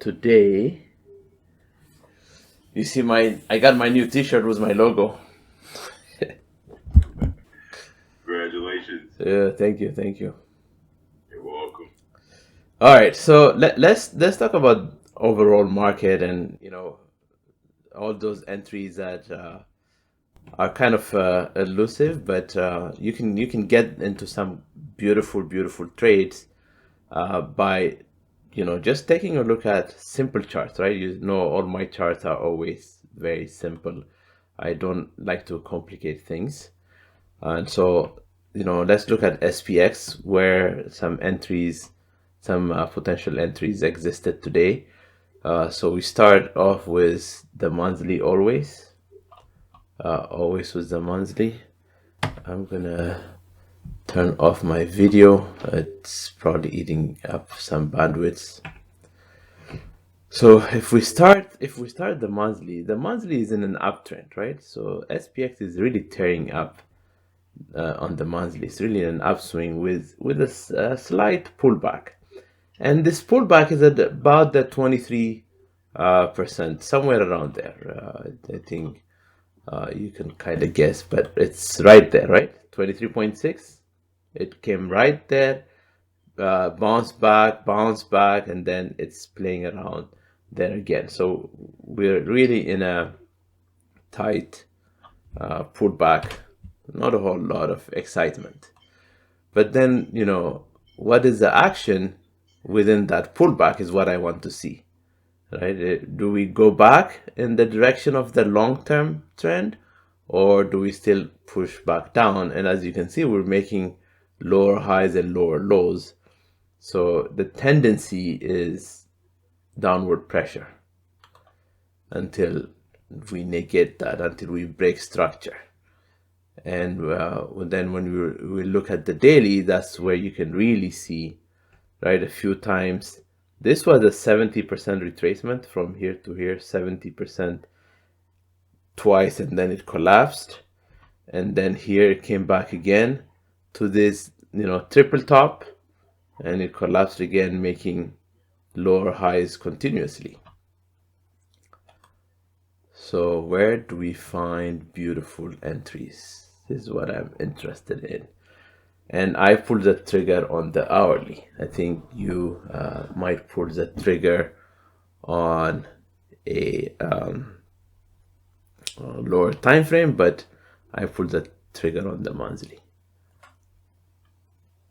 today, you see I got my new T-shirt with my logo. Congratulations. Yeah, thank you. You're welcome. All right, so let's talk about overall market and all those entries that are kind of elusive, but you can get into some beautiful trades by just taking a look at simple charts, right? All my charts are always very simple. I don't like to complicate things. And so, let's look at SPX where some potential entries existed today. So we start off with the monthly always with the monthly. I'm gonna turn off my video. It's probably eating up some bandwidth. So if we start the monthly is in an uptrend, right? So SPX is really tearing up on the monthly. It's really an upswing with a slight pullback, and this pullback is at about the 23%, somewhere around there. I think you can kind of guess, but it's right there, right? 23.6. It came right there, bounce back, and then it's playing around there again. So we're really in a tight pullback, not a whole lot of excitement. But then, what is the action within that pullback is what I want to see, right? Do we go back in the direction of the long-term trend, or do we still push back down? And as you can see, we're making lower highs and lower lows. So the tendency is downward pressure until we negate that, until we break structure. And then when we look at the daily, that's where you can really see, right, a few times. This was a 70% retracement from here to here, 70% twice, and then it collapsed. And then here it came back again to this, triple top, and it collapsed again, making lower highs continuously. So where do we find beautiful entries? This is what I'm interested in. And I pulled the trigger on the hourly. I think you might pull the trigger on a lower time frame, but I pulled the trigger on the monthly.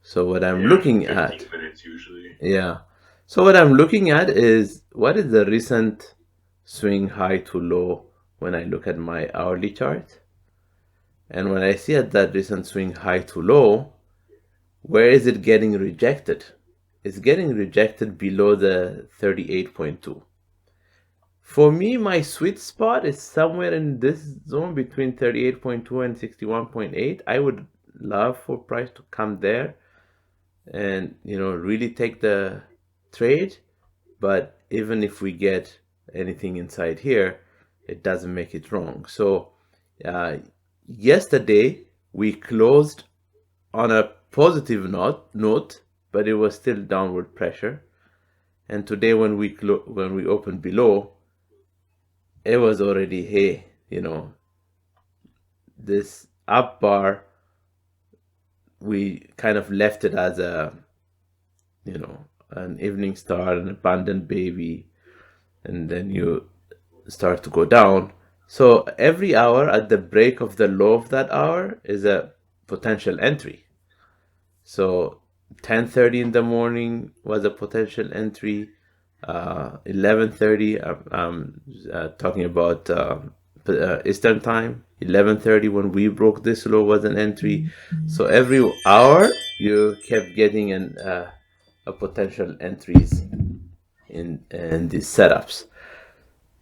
So what I'm looking at, 15 minutes usually. yeah. So what I'm looking at is what is the recent swing high to low when I look at my hourly chart. And when I see at that recent swing high to low, where is it getting rejected? It's getting rejected below the 38.2. For me, my sweet spot is somewhere in this zone between 38.2 and 61.8. I would love for price to come there and really take the trade. But even if we get anything inside here, it doesn't make it wrong. So yesterday we closed on a positive note, but it was still downward pressure. And today when we opened below, it was already, hey, this up bar, we kind of left it as a an evening star, an abandoned baby, and then you start to go down. So every hour at the break of the low of that hour is a potential entry. So 10:30 in the morning was a potential entry. 11:30, I'm talking about Eastern time. 11:30 when we broke this low was an entry. So every hour you kept getting a potential entries in these setups.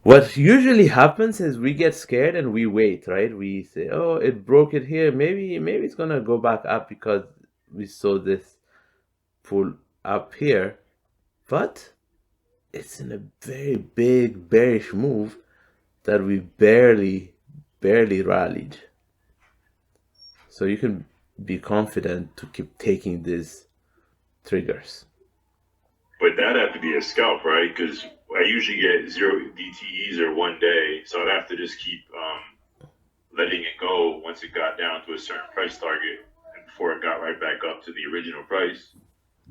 What usually happens is we get scared and we wait, right? We say, oh, it broke it here. Maybe it's gonna go back up because we saw this pull up here. But it's in a very big bearish move that we barely rallied. So you can be confident to keep taking these triggers. But that'd have to be a scalp, right? Because I usually get zero DTEs or 1 day, so I'd have to just keep letting it go once it got down to a certain price target, and before it got right back up to the original price.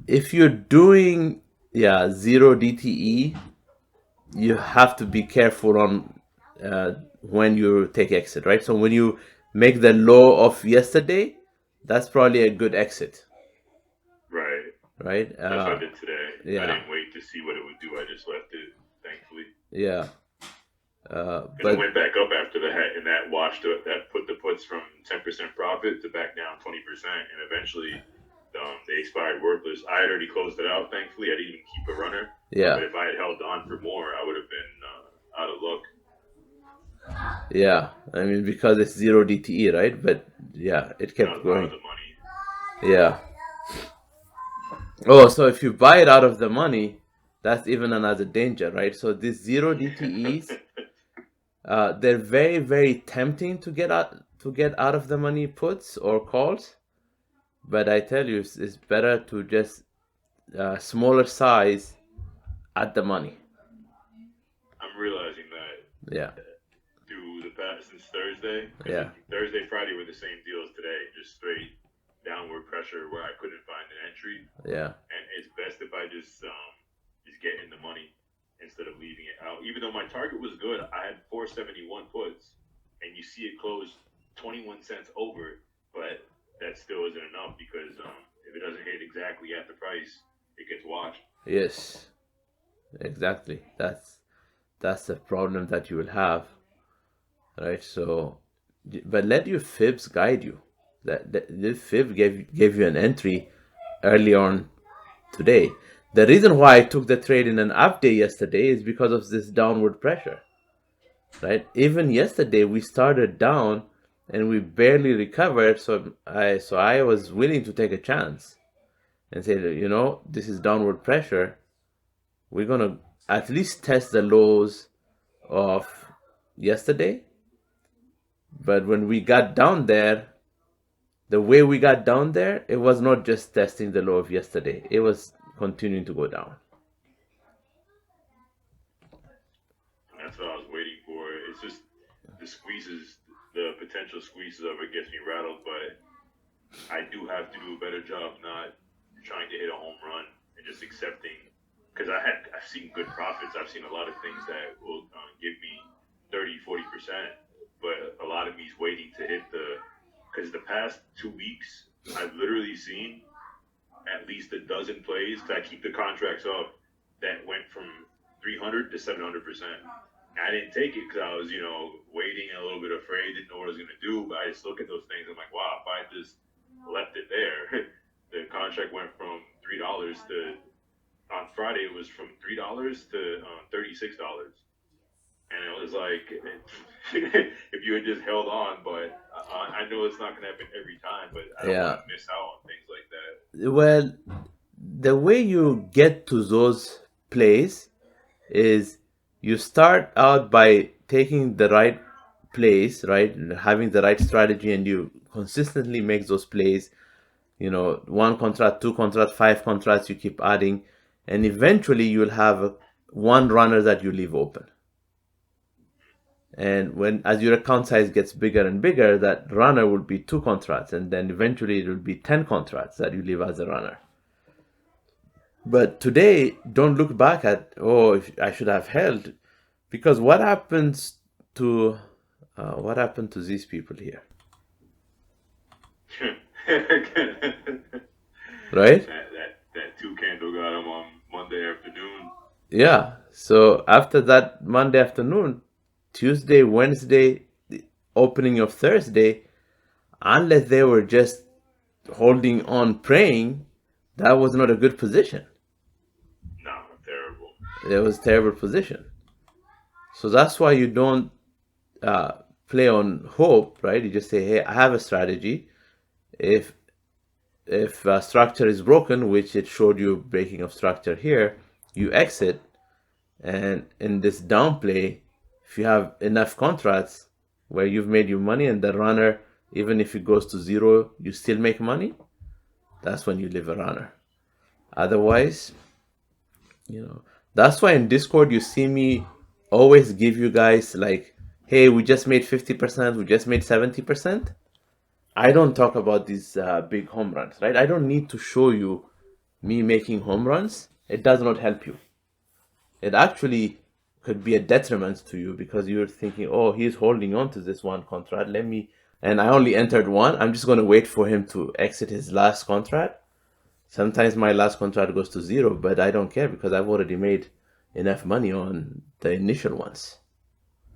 If you're doing zero DTE, you have to be careful on when you take exit, right? So when you make the low of yesterday, that's probably a good exit, Right. right? That's what I did today. I Yeah, didn't wait to see what it would do. I just left it, thankfully. yeah. Because it But went back up after the hat, and that washed up. That put the puts from 10% profit to back down 20%, and eventually they expired worthless. I had already closed it out. Thankfully, I didn't even keep a runner. yeah, But if I had held on for more, I would have been out of luck. yeah. I mean, because it's zero DTE, right? But yeah, it And I kept was out of going. the money. Yeah. Oh, so if you buy it out of the money, that's even another danger, right? So these zero DTEs, they're very, very tempting to get out of the money puts or calls. But I tell you, it's better to just smaller size at the money. I'm realizing that Yeah, through the past since Thursday, because yeah, Thursday, Friday were the same deals today, just straight downward pressure where I couldn't find an entry. yeah, And it's best if I just get in the money instead of leaving it out. Even though my target was good, I had 471 puts, and you see it close 21 cents over, but that still isn't enough because if it doesn't hit exactly at the price, it gets washed. yes, exactly. That's the problem that you will have, right? So, but let your fibs guide you. That the fib gave you an entry early on today. The reason why I took the trade in an up day yesterday is because of this downward pressure, right? Even yesterday we started down and we barely recovered, so I was willing to take a chance and say, this is downward pressure. We're gonna at least test the lows of yesterday. But when we got down there, the way we got down there, it was not just testing the low of yesterday. It was continuing to go down. And that's what I was waiting for. It's just the squeezes, the potential squeezes of it gets me rattled, but I do have to do a better job not trying to hit a home run and just accepting. Because I've seen good profits. I've seen a lot of things that will give me 30, 40%, but a lot of me's waiting to hit because the past 2 weeks, I've literally seen at least a dozen plays, because I keep the contracts up, that went from 300 to 700%. I didn't take it because I was, waiting and a little bit afraid, didn't know what I was going to do. But I just look at those things. I'm like, wow, if I just left it there, the contract went from $3 to, on Friday, it was from $3 to $36. And it was like, if you had just held on, but I know it's not going to happen every time, but I don't want Yeah. to miss out on things like that. Well, the way you get to those plays is you start out by taking the right plays, right? Having the right strategy, and you consistently make those plays. One contract, two contracts, five contracts, you keep adding, and eventually you'll have one runner that you leave open. And as your account size gets bigger and bigger, that runner will be two contracts, and then eventually it will be 10 contracts that you leave as a runner. But today, don't look back at, if I should have held, because what happens to these people here, right? that two candle got him on Monday afternoon. Yeah. So after that Monday afternoon, Tuesday, Wednesday, the opening of Thursday, unless they were just holding on praying, that was not a good position. No, terrible. It was a terrible position. So that's why you don't play on hope, right? You just say, hey, I have a strategy. If structure is broken, which it showed you breaking of structure here, you exit. And in this down play, if you have enough contracts where you've made your money and the runner, even if it goes to zero, you still make money, that's when you leave a runner. Otherwise, That's why in Discord you see me always give you guys like, hey, we just made 50%, we just made 70%. I don't talk about these big home runs, right? I don't need to show you me making home runs. It does not help you. It actually could be a detriment to you because you're thinking, oh, he's holding on to this one contract. And I only entered one. I'm just going to wait for him to exit his last contract. Sometimes my last contract goes to zero, but I don't care because I've already made enough money on the initial ones,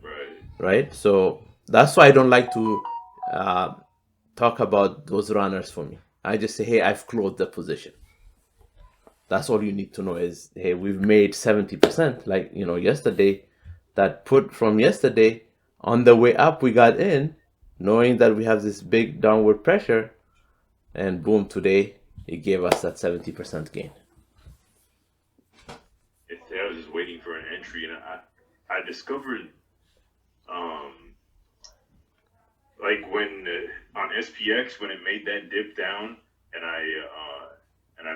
Right. right? So that's why I don't like to uh, talk about those runners for me. I just say, hey, I've closed the position. That's all you need to know is, hey, we've made 70%. Like, yesterday, that put from yesterday, on the way up, we got in, knowing that we have this big downward pressure, and boom, today, it gave us that 70% gain. I was just waiting for an entry, and I discovered, um, like when on SPX when it made that dip down, and I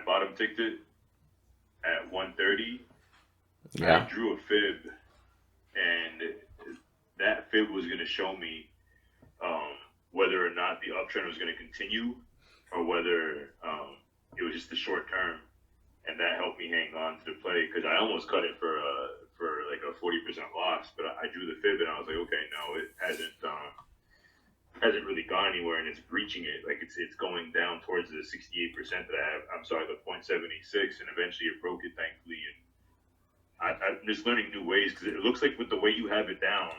bottom ticked it at 130. I Yeah. drew a fib, and that fib was going to show me whether or not the uptrend was going to continue, or whether it was just the short term, and that helped me hang on to the play because I almost cut it for like a 40% loss, but I drew the fib and I was like, okay, no, it hasn't really gone anywhere, and it's breaching it. Like it's going down towards the 68% that I have. I'm sorry, the 0.76, and eventually it broke it, thankfully. And I'm just learning new ways because it looks like with the way you have it down,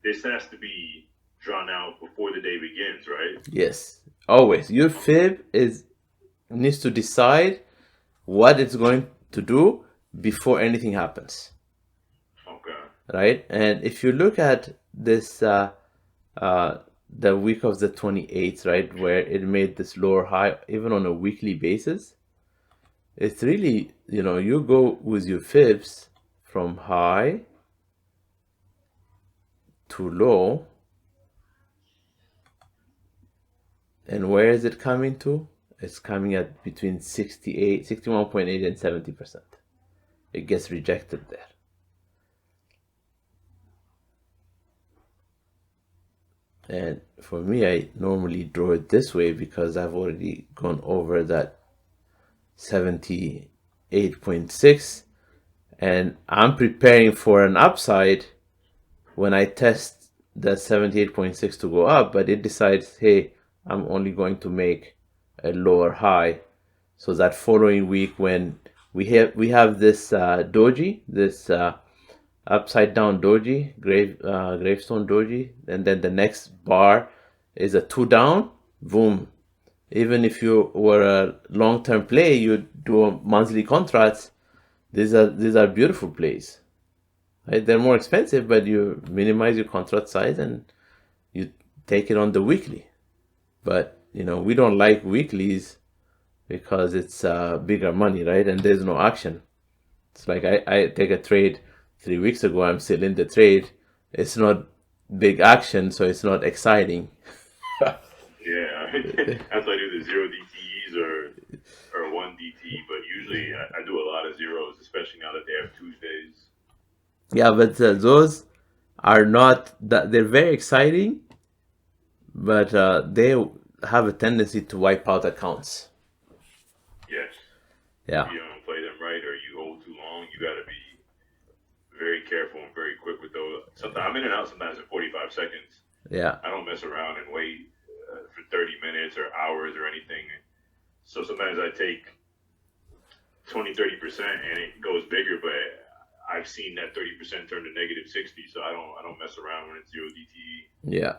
this has to be drawn out before the day begins, right? Yes. Always. Your fib needs to decide what it's going to do before anything happens. Okay. Right? And if you look at this the week of the 28th, right, where it made this lower high, even on a weekly basis, it's really, you go with your fibs from high to low, and where is it coming to? It's coming at between 61.8 and 70%. It gets rejected there. And for me, I normally draw it this way because I've already gone over that 78.6, and I'm preparing for an upside when I test the 78.6 to go up, but it decides, hey, I'm only going to make a lower high. So that following week, when we have this doji, this upside down doji, gravestone doji, and then the next bar is a 2 down, boom. Even if you were a long-term play, you do a monthly contracts. These are beautiful plays. Right? They're more expensive, but you minimize your contract size and you take it on the weekly. But we don't like weeklies because it's bigger money, right? And there's no action. It's like I take a trade 3 weeks ago, I'm still in the trade. It's not big action, so it's not exciting. Yeah, that's why I do the zero DTEs or one DT, but usually I do a lot of zeros, especially now that they have Tuesdays. Yeah, but those are not that they're very exciting, but they have a tendency to wipe out accounts. Yes, if Yeah, you don't play them right or you hold too long, you got to be very careful and very quick with those. Sometimes I'm in and out sometimes in 45 seconds. yeah, I don't mess around and wait for 30 minutes or hours or anything. So sometimes I take 20-30% and it goes bigger, but I've seen that 30% turn to negative 60, so I don't mess around when it's zero DTE. yeah,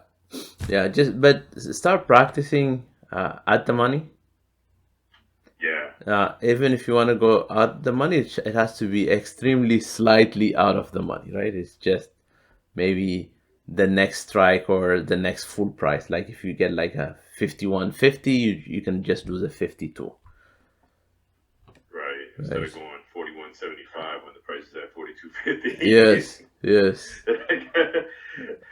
yeah. But start practicing at the money. Yeah, Even if you want to go out the money, it has to be extremely slightly out of the money, right? It's just maybe the next strike or the next full price. Like if you get like a 51.50, you can just do the 52. right. Instead of Right. going 41.75 when the price is at 42.50. Yes, yes,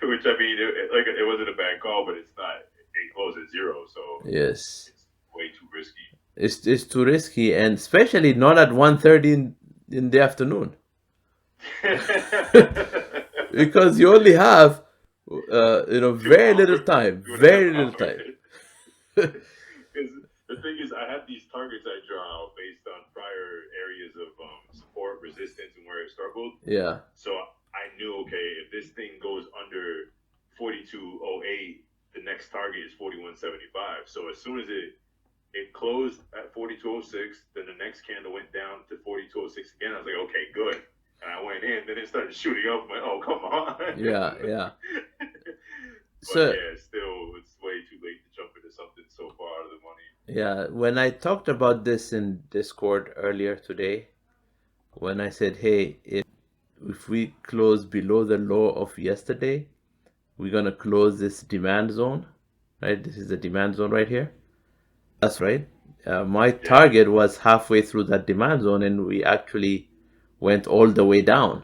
Which I mean, it wasn't a bad call, but it's not. It closed at zero, so yes. it's way too risky. It's too risky, and especially not at 1:30 in the afternoon. because you only have, Two very little hours, time, 2.5 very little hours. time. Because the thing is, I have these targets I draw out based on prior areas of support, resistance, and where it struggled. Yeah, So I knew, okay, if this thing goes under 42.08, the next target is 41.75. So as soon as it closed at 42.06, then the next candle went down to 42.06 again. I was like, okay, good. And I went in, then it started shooting up. I'm like, oh, come on. yeah, yeah. But So yeah, still, it's way too late to jump into something so far out of the money. yeah, when I talked about this in Discord earlier today, when I said, hey, if we close below the low of yesterday, we're gonna close this demand zone, right? This is the demand zone right here. That's right. My Yeah, target was halfway through that demand zone, and we actually went all the way down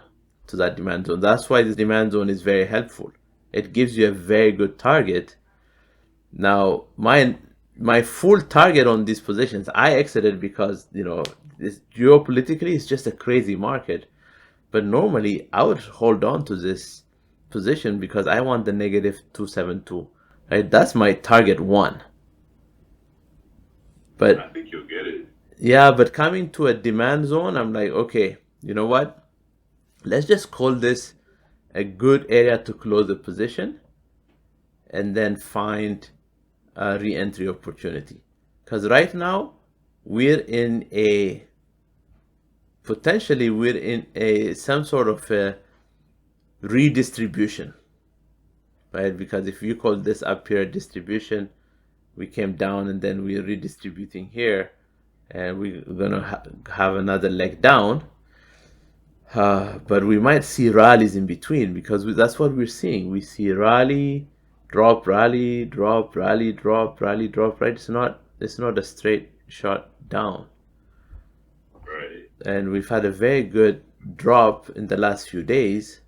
to that demand zone. That's why this demand zone is very helpful. It gives you a very good target. Now, my full target on these positions, I exited because this geopolitically it's just a crazy market. But normally, I would hold on to this position because I want the negative 272. Right, that's my target one. I But think you'll get it. yeah, but coming to a demand zone, I'm like, okay, you know what? Let's just call this a good area to close the position and then find a re-entry opportunity. Because right now, we're in a potentially we're in a some sort of a redistribution, right? Because if you call this up here distribution, we came down and then we're redistributing here, and we're gonna have another leg down. But we might see rallies in between because that's what we're seeing. We see rally, drop, rally, drop, rally, drop, rally, drop. Right? It's not a straight shot down. Right. And we've had a very good drop in the last few days,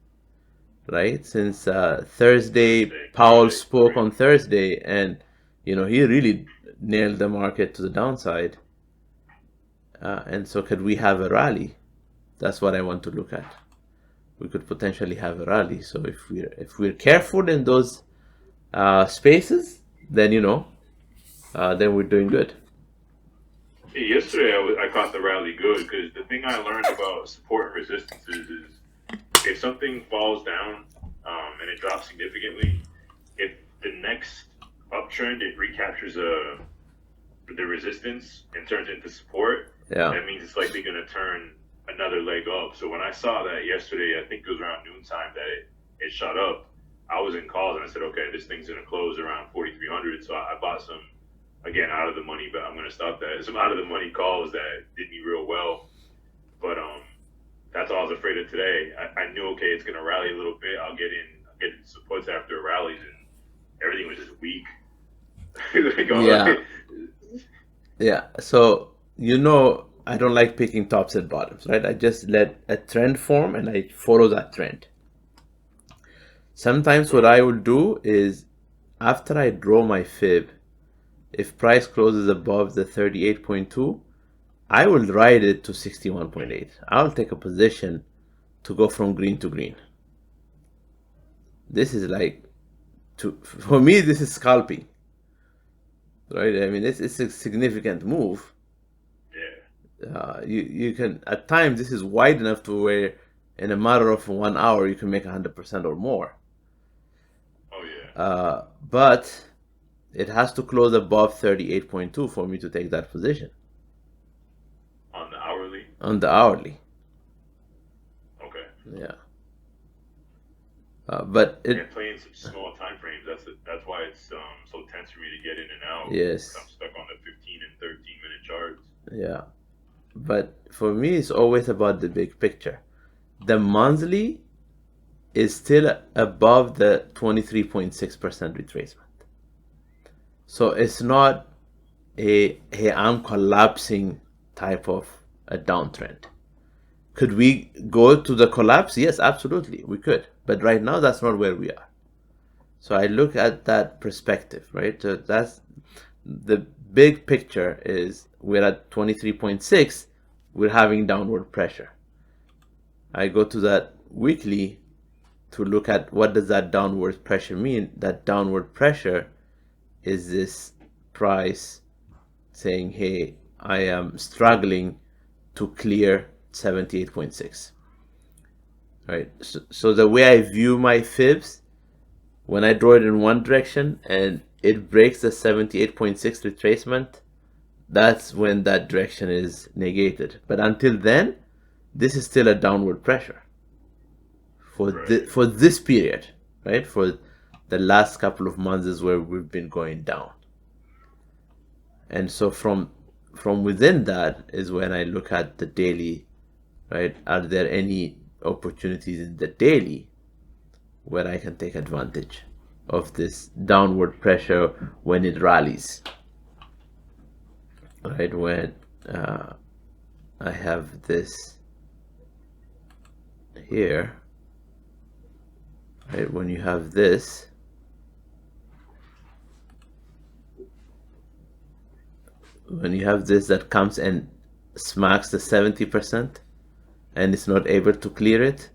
right? Since Thursday, Thursday, Powell Friday, spoke right? on Thursday, and he really nailed the market to the downside. And so, could we have a rally? That's what I want to look at. We could potentially have a rally. So if we're careful in those spaces, then then we're doing good. Hey, yesterday, I caught the rally good because the thing I learned about support and resistances is if something falls down and it drops significantly, if the next uptrend it recaptures the resistance and turns into support, Yeah, that means it's likely going to turn another leg up. So when I saw that yesterday, I think it was around noontime that it shot up. I was in calls and I said, okay, this thing's going to close around 4,300. So I bought some, again, out of the money, but I'm going to stop that. Some out of the money calls that did me real well. But that's all I was afraid of today. I knew, okay, it's going to rally a little bit. I'll get supports after it rallies, and everything was just weak. Like, yeah, yeah. So I don't like picking tops and bottoms, right? I just let a trend form and I follow that trend. Sometimes what right, I will do is after I draw my fib, if price closes above the 38.2, I will ride it to 61.8. I'll take a position to go from green to green. This is like for me this is scalping, right? I mean it's a significant move. yeah, You can at times this is wide enough to where in a matter of 1 hour you can make 100% or more. oh yeah, But it has to close above 38.2 for me to take that position on the hourly. on the hourly. Okay. Yeah. But Yeah, it playing some small time frames. That's why it's so tense for me to get in and out. I'm yes, stuck on the 15 and 13 minute charts. yeah. But for me it's always about the big picture. The monthly is still above the 23.6% retracement. So it's not a hey I'm collapsing type of a downtrend. Could we go to the collapse? Yes, absolutely, we could. But right now that's not where we are. So I look at that perspective, right? So that's the big picture is we're at 23.6, we're having downward pressure. I go to that weekly to look at what does that downward pressure mean. That downward pressure is this price saying, hey, I am struggling to clear 78.6. Right. So the way I view my fibs, when I draw it in one direction and it breaks the 78.6 retracement, that's when that direction is negated. But until then, this is still a downward pressure for Right. for this period, right? For the last couple of months is where we've been going down. And so from within that is when I look at the daily, right? Are there any opportunities in the daily where I can take advantage of this downward pressure when it rallies, right? When I have this here, right? When you have this, that comes and smacks the 70% and it's not able to clear it,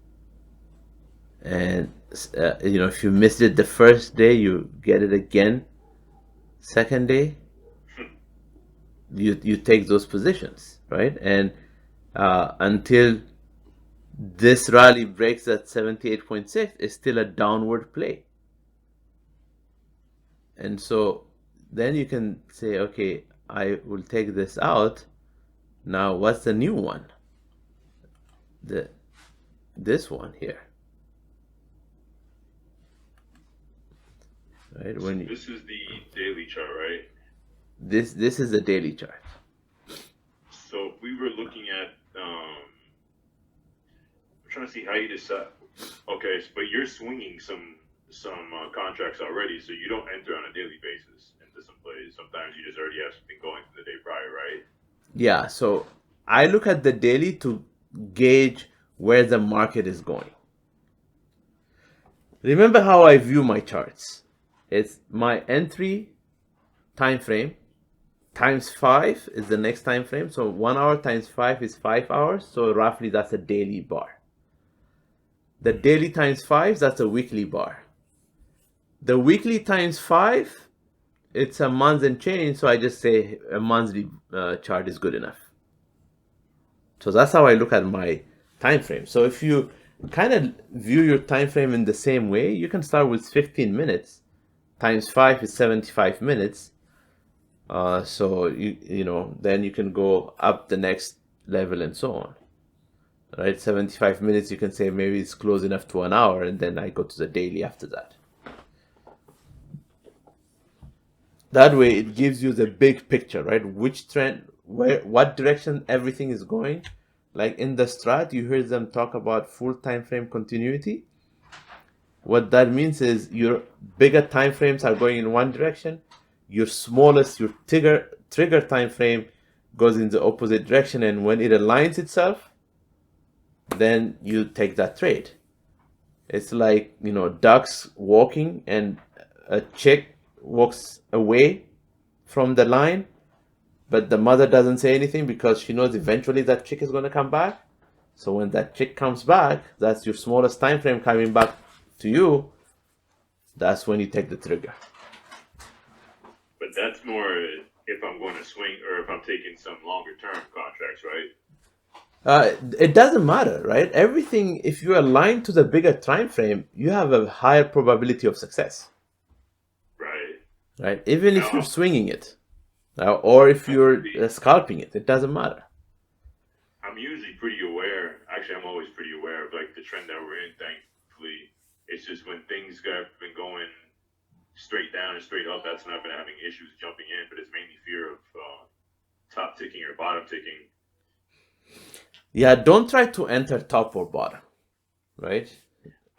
and if you missed it the first day, you get it again second day, you take those positions, right? And until this rally breaks at 78.6, it's still a downward play. And so then you can say, okay, I will take this out. Now what's the new one? This one here, right? So this is the daily chart, right? This is the daily chart. So if we were looking at, I'm trying to see how you decide. Okay, but you're swinging some contracts already, so you don't enter on a daily basis into some plays. Sometimes you just already have something going from the day prior, right? Yeah, so I look at the daily to gauge where the market is going. Remember how I view my charts. It's my entry time frame times 5 is the next time frame. So 1 hour times 5 is 5 hours. So roughly that's a daily bar. The daily times 5, that's a weekly bar. The weekly times 5, it's a month and change. So I just say a monthly chart is good enough. So that's how I look at my time frame. So if you kind of view your time frame in the same way, you can start with 15 minutes times 5 is 75 minutes. So then you can go up the next level and so on, right? 75 minutes, you can say maybe it's close enough to an hour, and then I go to the daily after that. That way it gives you the big picture, right? Which trend, what direction everything is going. Like in the strat, you hear them talk about full time frame continuity. What that means is your bigger time frames are going in one direction, your smallest, your trigger time frame goes in the opposite direction, and when it aligns itself, then you take that trade. It's like, ducks walking and a chick walks away from the line, but the mother doesn't say anything because she knows eventually that chick is going to come back. So when that chick comes back, that's your smallest time frame coming back to you. That's when you take the trigger. But that's more if I'm going to swing or if I'm taking some longer term contracts, right? It doesn't matter, right? Everything, if you align to the bigger time frame, you have a higher probability of success, Right. right? Even if Now, you're swinging it, or if you're scalping it, it doesn't matter. I'm usually pretty aware. Actually, I'm always pretty aware of like the trend that we're in. Thankfully, it's just when things have been going straight down and straight up, that's when I've been having issues jumping in. But it's mainly fear of top ticking or bottom ticking. Yeah, don't try to enter top or bottom, right?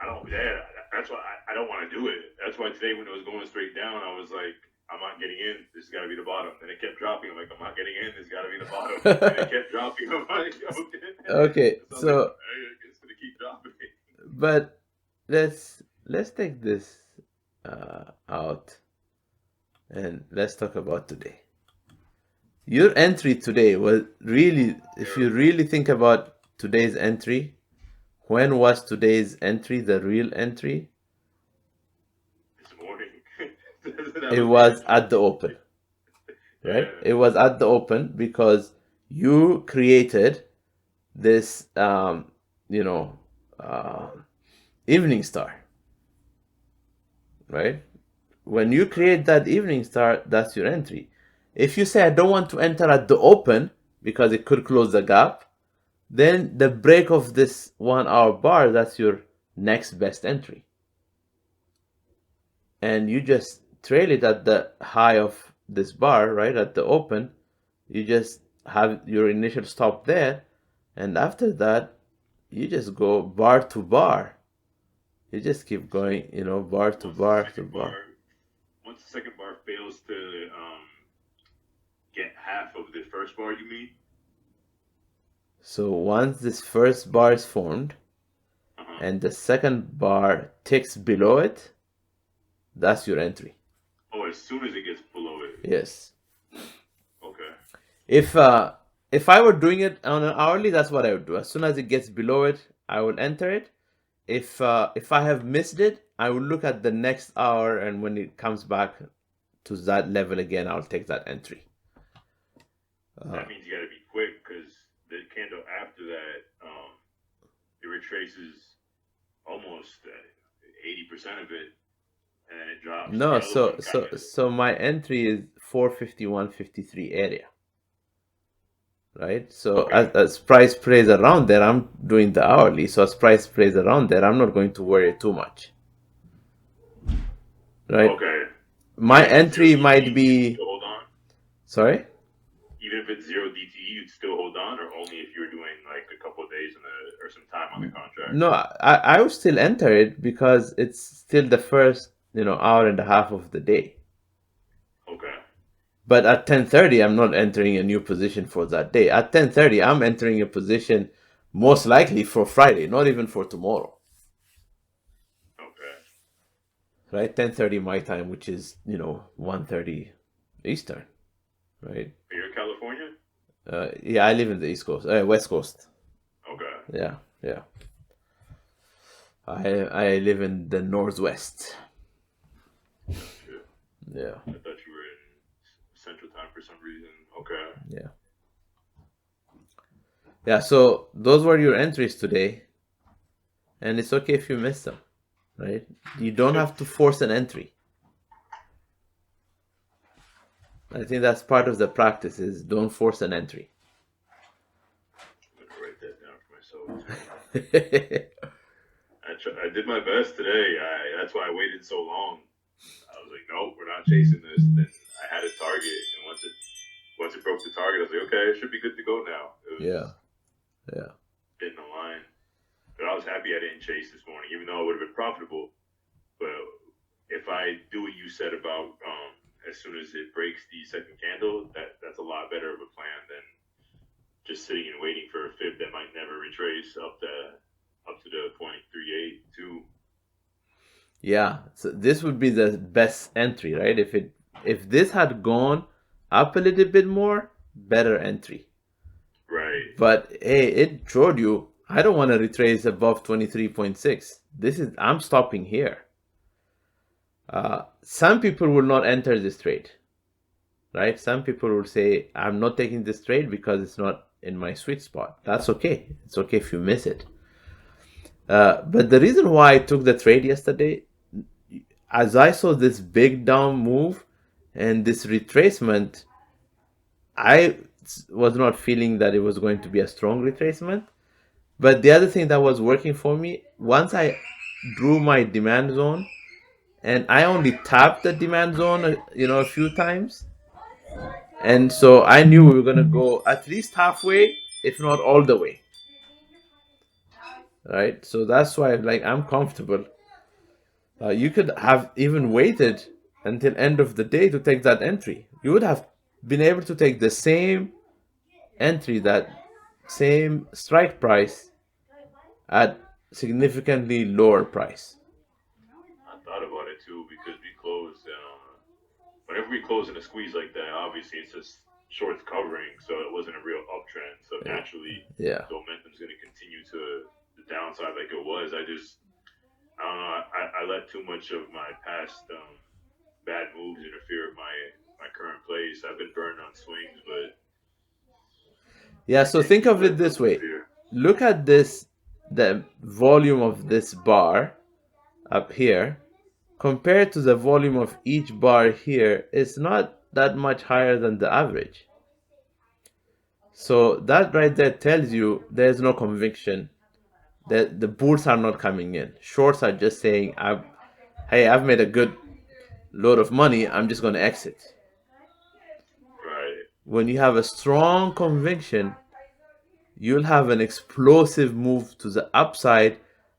I don't. Yeah, that's why I don't want to do it. That's why today when it was going straight down, I was like, I'm not getting in. This has got to be the bottom. Then it kept dropping. I'm like, I'm not getting in. This has got to be the bottom. And it kept dropping. I'm like, okay. Okay, So I'm so like, it's gonna keep dropping. but let's take this out and let's talk about today. Your entry today was really, if you really think about today's entry, When was today's entry the real entry? This morning. That It was the was entry. at the open, right? Yeah. It was at the open because you created this, you know, uh, evening star, right? When you Okay. create that evening star, that's your entry. If you say, I don't want to enter at the open because it could close the gap, then the break of this 1 hour bar, that's your next best entry. And you just trail it at the high of this bar, right? At the open, you just have your initial stop there. And after that, you just go bar to bar. You just keep So going, bar to once the bar to second bar. bar, once the second bar fails to get half of the first bar, you mean? So once this first bar is formed Uh huh. and the second bar ticks below it, that's your entry. Oh, as soon as it gets below it. Yes. Okay. If uh if I were doing it on an hourly, that's what I would do. As soon as it gets below it, I will enter it. If I have missed it, I will look at the next hour, and when it comes back to that level again, I'll take that entry. Uh, That means you got to be quick because the candle after that, it retraces almost 80% of it, and then it drops. The no, other so one kind so of. so my entry is 451.53 area, right? So Okay. as price plays around there, I'm doing the hourly. So as price plays around there, I'm not going to worry too much, right? Okay. My Even if it's zero entry might DTE, you'd be, still hold on. sorry. Even if it's zero DTE, you'd still hold on, or only if you're doing like a couple of days or some time on the contract. No, I will still enter it because it's still the first, hour and a half of the day. Okay. But at 10:30, I'm not entering a new position for that day. At 10:30, I'm entering a position most likely for Friday, not even for tomorrow. Okay. Right? 10:30 my time, which is, 1:30 Eastern, right? You're in California. Yeah, I live in the East Coast, West Coast. Okay. Yeah, yeah. I live in the Northwest. Gotcha. Yeah, I thought you were in Central Time for some reason. Okay. yeah. Yeah, so those were your entries today, and it's okay if you miss them, right? You don't have to force an entry. I think that's part of the practice is don't force an entry. I'm gonna write that down for myself too. I did my best today. That's why I waited so long. I was like, nope, we're not chasing this. Then I had a target, and once it broke the target, I was like, okay, it should be good to go now. It was Yeah, yeah. in the line, but I was happy I didn't chase this morning, even though it would have been profitable. But if I do what you said about as soon as it breaks the second candle, that's a lot better of a plan than just sitting and waiting for a fib that might never retrace up to the 0.382. Yeah, so this would be the best entry, right? If this had gone up a little bit more, better entry. Right. But hey, it showed you I don't want to retrace above 23.6. I'm stopping here. Some people will not enter this trade, right? Some people will say, I'm not taking this trade because it's not in my sweet spot. That's okay. It's okay if you miss it. But the reason why I took the trade yesterday, as I saw this big down move and this retracement, I was not feeling that it was going to be a strong retracement. But the other thing that was working for me, once I drew my demand zone and I only tapped the demand zone, a few times. And so I knew we were going to go at least halfway, if not all the way. Right. So that's why, like, I'm comfortable. You could have even waited until end of the day to take that entry. You would have been able to take the same entry, that same strike price at significantly lower price. I thought about it too because we closed. Whenever we close in a squeeze like that, obviously it's just shorts covering, so it wasn't a real uptrend. So naturally, Yeah. the momentum's going to continue to the downside like it was. I don't know. I let too much of my past bad moves interfere with my current place. I've been burned on swings, but Yeah, I so can't think keep of it letting them this way. interfere. Look at this, the volume of this bar up here compared to the volume of each bar here is not that much higher than the average. So that right there tells you there's no conviction that the bulls are not coming in. Shorts are just saying, hey, I've made a good load of money, I'm just going to exit. Right. When you have a strong conviction, you'll have an explosive move to the upside.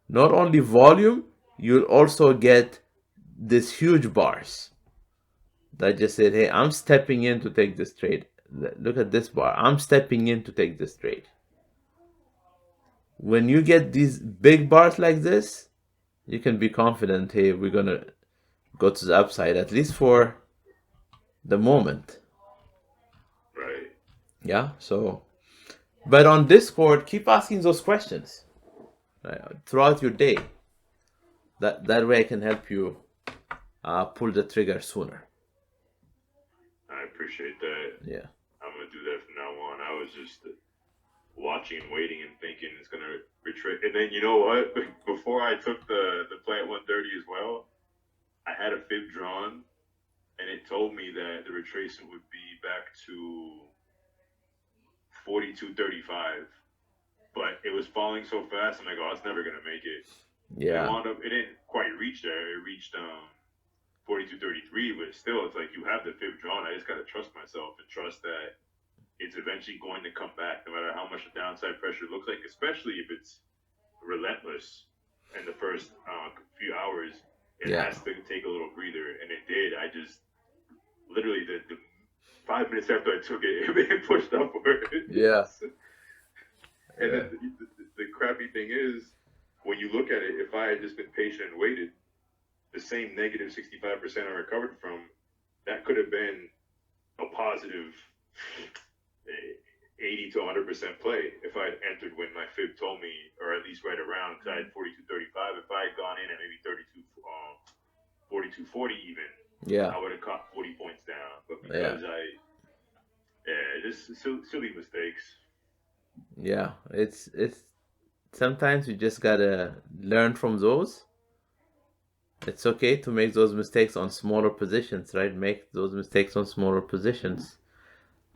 Not only volume, you'll also get these huge bars that just said, hey, I'm stepping in to take this trade. Look at this bar. I'm stepping in to take this trade. When you get these big bars like this, you can be confident, hey, we're going to go to the upside, at least for the moment. Right. Yeah. So, but on Discord, keep asking those questions throughout your day. That way I can help you pull the trigger sooner. I appreciate that. Yeah. I'm gonna do that from now on. I was just watching and waiting and thinking it's gonna retrace. And then you know what? Before I took the play at 130 as well, I had a fib drawn, and it told me that the retracement would be back to 42.35. But it was falling so fast, I'm like, oh, it's never gonna make it. And it Yeah. wound up. It didn't quite reach there. It reached 42.33, but still, it's like you have the fib drawn. I just gotta trust myself and trust that it's eventually going to come back, no matter how much the downside pressure looks like, especially if it's relentless in the first few hours. It Yeah. has to take a little breather, and it did. I just literally the 5 minutes after I took it, it pushed upward. Yeah. And then the crappy thing is, when you look at it, if I had just been patient and waited, the same negative 65% I recovered from, that could have been a positive 80 to 100% play if I had entered when my fib told me, or at least right around, because I had 42.35. If I had gone in at maybe 42.40 even, Yeah. I would have caught 40 points down. But Yeah. because just silly mistakes. Yeah. It's sometimes you just gotta learn from those. It's okay to make those mistakes on smaller positions, right? Make those mistakes on smaller positions.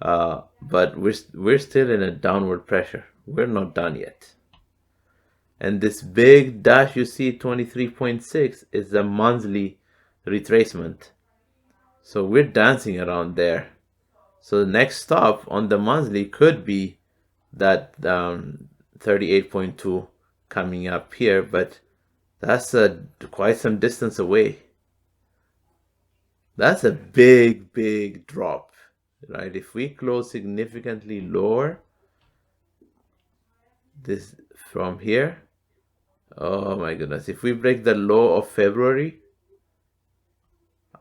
But we're still in a downward pressure. We're not done yet. And this big dash you see, 23.6, is the monthly retracement. So we're dancing around there. So the next stop on the monthly could be that 38.2 coming up here, but that's quite some distance away. That's a big drop, right? If we close significantly lower this from here, oh my goodness, if we break the low of February,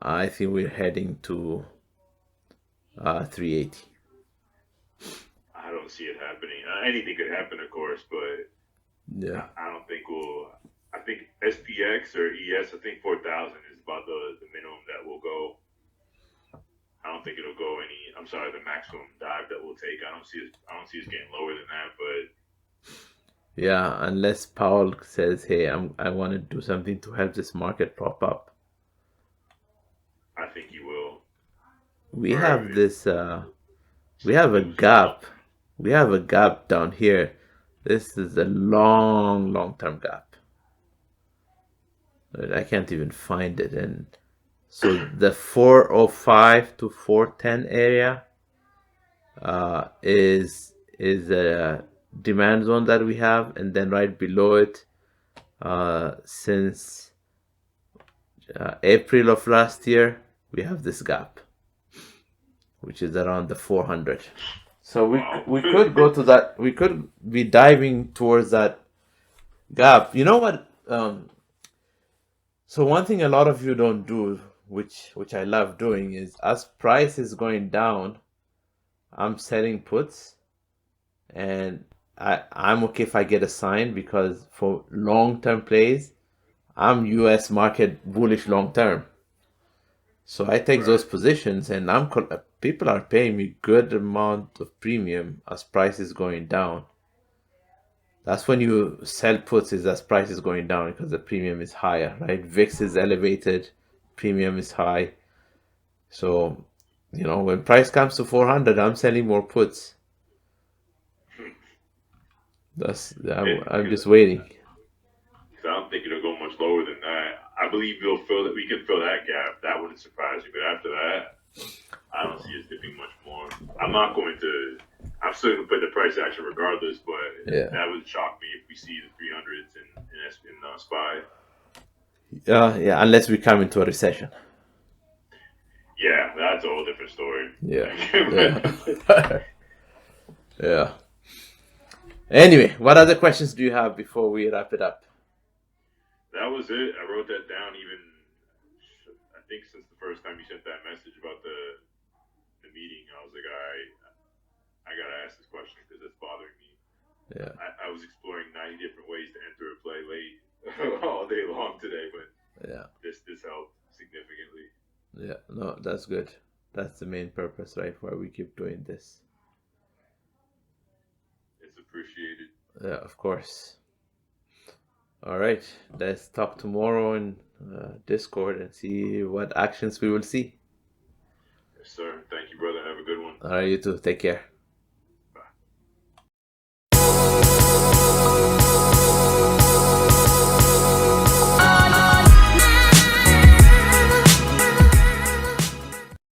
I think we're heading to 380. I don't see it happening. Anything could happen, of course, but Yeah. I don't think we'll. I think SPX or ES, I think 4,000 is about the minimum that will go. I don't think it'll go any. I'm sorry, the maximum dive that we'll take. I don't see us getting lower than that. But Yeah, unless Powell says, "Hey, I want to do something to help this market prop up." I think he will. We Or have this. We some have a moves come gap. up. We have a gap down here. This is a long-term gap. I can't even find it, and so the 405 to 410 area is a demand zone that we have, and then right below it, since April of last year, we have this gap, which is around the 400. So Wow. we could go to that. We could be diving towards that gap. You know what? So one thing a lot of you don't do, which I love doing, is as price is going down, I'm selling puts, and I'm okay if I get a sign because for long-term plays, I'm US market bullish long term. So I take those Right. positions and people are paying me good amount of premium as price is going down. That's when you sell puts is as price is going down because the premium is higher, right? VIX is elevated, premium is high. So, when price comes to 400, I'm selling more puts. I'm Because just waiting. I don't think it'll go much lower than that. I believe we'll fill that. We can fill that gap. That wouldn't surprise me. But after that, I don't see us dipping much more. I'm not going to. I'm still going to put the price action regardless, but Yeah. that would shock me if we see the 300s in SPY. Yeah, unless we come into a recession. Yeah, that's a whole different story. Yeah. Yeah. Yeah. Anyway, what other questions do you have before we wrap it up? That was it. I wrote that down. Even I think since the first time you sent that message about the meeting, I was like, I gotta ask this question because it's bothering me. Yeah. I was exploring 90 different ways to enter a play late all day long today, but Yeah. this helped significantly. Yeah. No, that's good. That's the main purpose, right? Why we keep doing this. It's appreciated. Yeah, of course. All right. Let's talk tomorrow in Discord and see what actions we will see. Yes, sir. Thank you, brother. Have a good one. All right, you too. Take care.